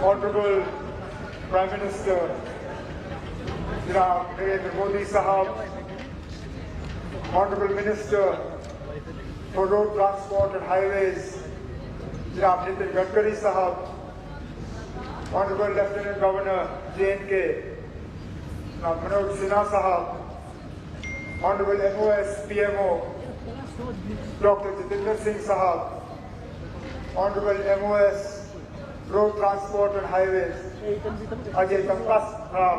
Honorable Prime Minister Janaab Narendra Modi Sahab, Honorable Minister for Road Transport and Highways Janaab Nitin Gadkari Sahab, Honorable Lieutenant Governor J&K Janaab Manoj Sinha Sahab, Honorable MOS PMO Dr. Jatinder Singh Sahab, Honorable MOS Road Transport and Highways Ajay Tamka Sahab,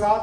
7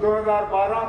2012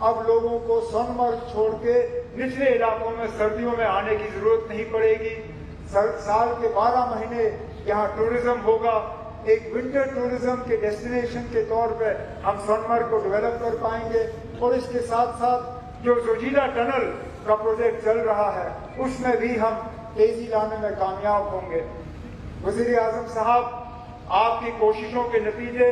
اب لوگوں کو سونمرگ چھوڑ کے نچلے علاقوں میں سردیوں میں آنے کی ضرورت نہیں پڑے گی. سال کے 12 مہینے یہاں ٹورزم ہوگا. ایک ونٹر ٹورزم کے ڈیسٹینیشن کے طور پہ ہم سونمرگ کو ڈیولپ کر پائیں گے. اور اس کے ساتھ ساتھ جو زوجیلا ٹنل کا پروجیکٹ چل رہا ہے اس میں بھی ہم تیزی لانے میں کامیاب ہوں گے. وزیر اعظم صاحب، آپ کی کوششوں کے نتیجے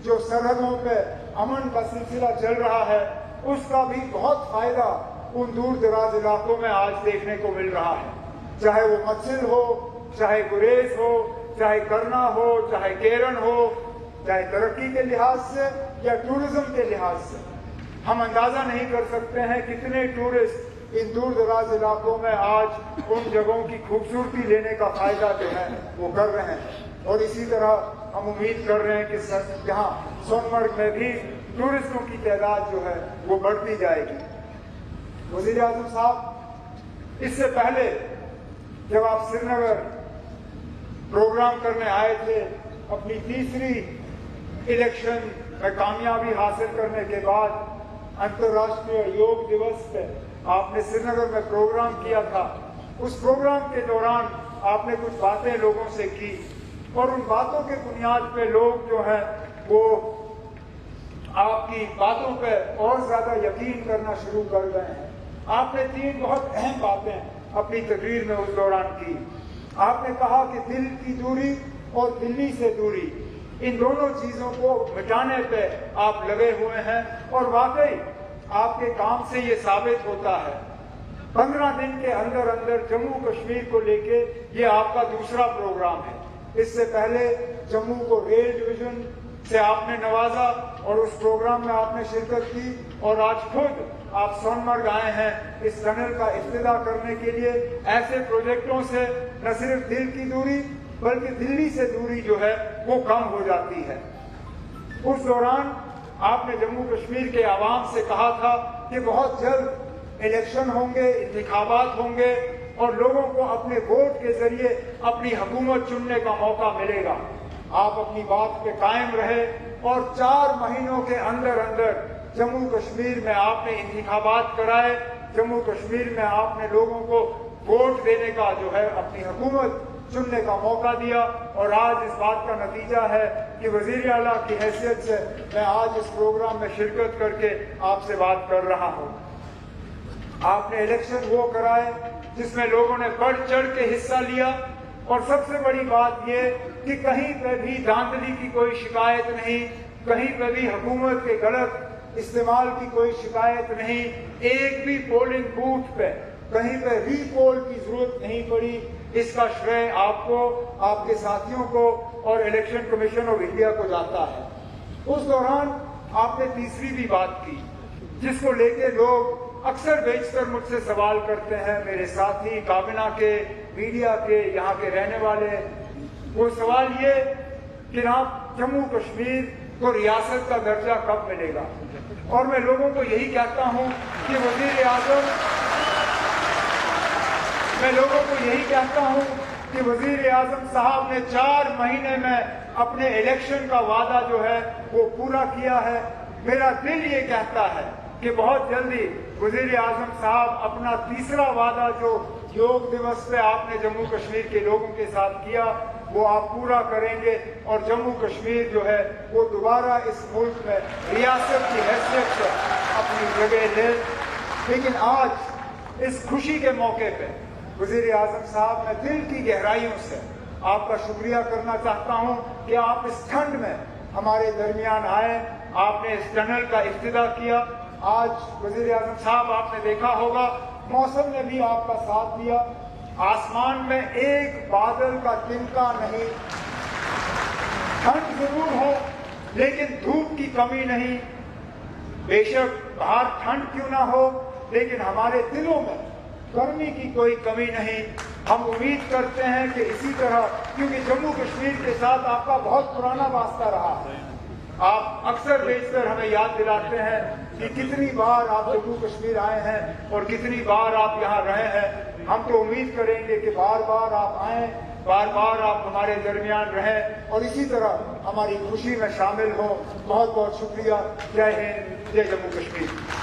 جو سرحدوں پہ امن کا سلسلہ چل رہا ہے اس کا بھی بہت فائدہ ان دور دراز علاقوں میں آج دیکھنے کو مل رہا ہے. چاہے وہ مچھل ہو، چاہے گریز ہو، چاہے کرنا ہو، چاہے کیرن ہو، چاہے ترقی کے لحاظ سے یا ٹورزم کے لحاظ سے. ہم اندازہ نہیں کر سکتے ہیں کتنے ٹورسٹ ان دور دراز علاقوں میں آج ان جگہوں کی خوبصورتی لینے کا فائدہ جو ہے وہ کر رہے ہیں. اور اسی طرح ہم امید کر رہے ہیں کہ یہاں سونمرگ میں بھی ٹورسٹوں کی تعداد جو ہے وہ بڑھتی جائے گی. وزیر اعظم صاحب، اس سے پہلے جب آپ سری نگر پروگرام کرنے آئے تھے، اپنی تیسری الیکشن میں کامیابی حاصل کرنے کے بعد انترراشٹریہ یوگ دیوس پہ آپ نے سری نگر میں پروگرام کیا تھا. اس پروگرام کے دوران آپ نے کچھ باتیں لوگوں سے کی اور ان باتوں کے بنیاد پہ لوگ جو ہیں وہ آپ کی باتوں پہ اور زیادہ یقین کرنا شروع کر گئے ہیں. آپ نے 3 بہت اہم باتیں اپنی تقریر میں اس دوران کی. آپ نے کہا کہ دل کی دوری اور دلی سے دوری، ان دونوں چیزوں کو مٹانے پہ آپ لگے ہوئے ہیں اور واقعی آپ کے کام سے یہ ثابت ہوتا ہے. 15 دن کے اندر اندر جموں کشمیر کو لے کے یہ آپ کا دوسرا پروگرام ہے. اس سے پہلے جموں کو ریل ڈویژن سے آپ نے نوازا اور اس پروگرام میں آپ نے شرکت کی، اور آج خود آپ سونمرگ آئے ہیں اس ٹنل کا افتتاح کرنے کے لیے. ایسے پروجیکٹوں سے نہ صرف دل کی دوری بلکہ دلی سے دوری جو ہے وہ کم ہو جاتی ہے. اس دوران آپ نے جموں کشمیر کے عوام سے کہا تھا کہ بہت جلد الیکشن ہوں گے، انتخابات ہوں گے اور لوگوں کو اپنے ووٹ کے ذریعے اپنی حکومت چننے کا موقع ملے گا. آپ اپنی بات پہ قائم رہے اور 4 مہینوں کے اندر اندر جموں کشمیر میں آپ نے انتخابات کرائے. جموں کشمیر میں آپ نے لوگوں کو ووٹ دینے کا جو ہے اپنی حکومت چننے کا موقع دیا، اور آج اس بات کا نتیجہ ہے کہ وزیر اعلیٰ کی حیثیت سے میں آج اس پروگرام میں شرکت کر کے آپ سے بات کر رہا ہوں. آپ نے الیکشن وہ کرائے جس میں لوگوں نے بڑھ چڑھ کے حصہ لیا، اور سب سے بڑی بات یہ کہ کہیں پہ بھی دھاندلی کی کوئی شکایت نہیں، کہیں پہ بھی حکومت کے غلط استعمال کی کوئی شکایت نہیں. ایک بھی پولنگ بوتھ پہ کہیں پہ ری پول کی ضرورت نہیں پڑی. اس کا شرے آپ کو، آپ کے ساتھیوں کو اور الیکشن کمیشن آف انڈیا کو جاتا ہے. اس دوران آپ نے تیسری بھی بات کی جس کو لے کے لوگ اکثر بیشتر مجھ سے سوال کرتے ہیں، میرے ساتھی کابینہ کے، میڈیا کے، یہاں کے رہنے والے. وہ سوال یہ کہ جناب جموں کشمیر کو ریاست کا درجہ کب ملے گا؟ اور میں لوگوں کو یہی کہتا ہوں کہ وزیر اعظم، میں لوگوں کو یہی کہتا ہوں کہ وزیر اعظم صاحب نے 4 مہینے میں اپنے الیکشن کا وعدہ جو ہے وہ پورا کیا ہے. میرا دل یہ کہتا ہے کہ بہت جلدی وزیر اعظم صاحب اپنا تیسرا وعدہ جو یوگ دیوس پہ آپ نے جموں کشمیر کے لوگوں کے ساتھ کیا وہ آپ پورا کریں گے، اور جموں کشمیر جو ہے وہ دوبارہ اس ملک میں ریاست کی حیثیت سے اپنی جگہ لے. لیکن آج اس خوشی کے موقع پہ وزیر اعظم صاحب میں دل کی گہرائیوں سے آپ کا شکریہ کرنا چاہتا ہوں کہ آپ اس ٹھنڈ میں ہمارے درمیان آئے. آپ نے اس ٹنل کا افتتاح کیا. آج وزیر اعظم صاحب آپ نے دیکھا ہوگا موسم نے بھی آپ کا ساتھ دیا. آسمان میں ایک بادل کا تنکا نہیں. ٹھنڈ ضرور ہے لیکن دھوپ کی کمی نہیں. بے شک باہر ٹھنڈ کیوں نہ ہو لیکن ہمارے دلوں میں گرمی کی کوئی کمی نہیں. ہم امید کرتے ہیں کہ اسی طرح، کیونکہ جموں کشمیر کے ساتھ آپ کا بہت پرانا واسطہ رہا ہے. آپ اکثر بیشتر ہمیں یاد دلاتے ہیں کہ کتنی بار آپ جموں کشمیر آئے ہیں اور کتنی بار آپ یہاں رہے ہیں. ہم تو امید کریں گے کہ بار بار آپ آئیں، بار بار آپ ہمارے درمیان رہیں اور اسی طرح ہماری خوشی میں شامل ہوں. بہت بہت شکریہ. جے ہند، جے جموں کشمیر.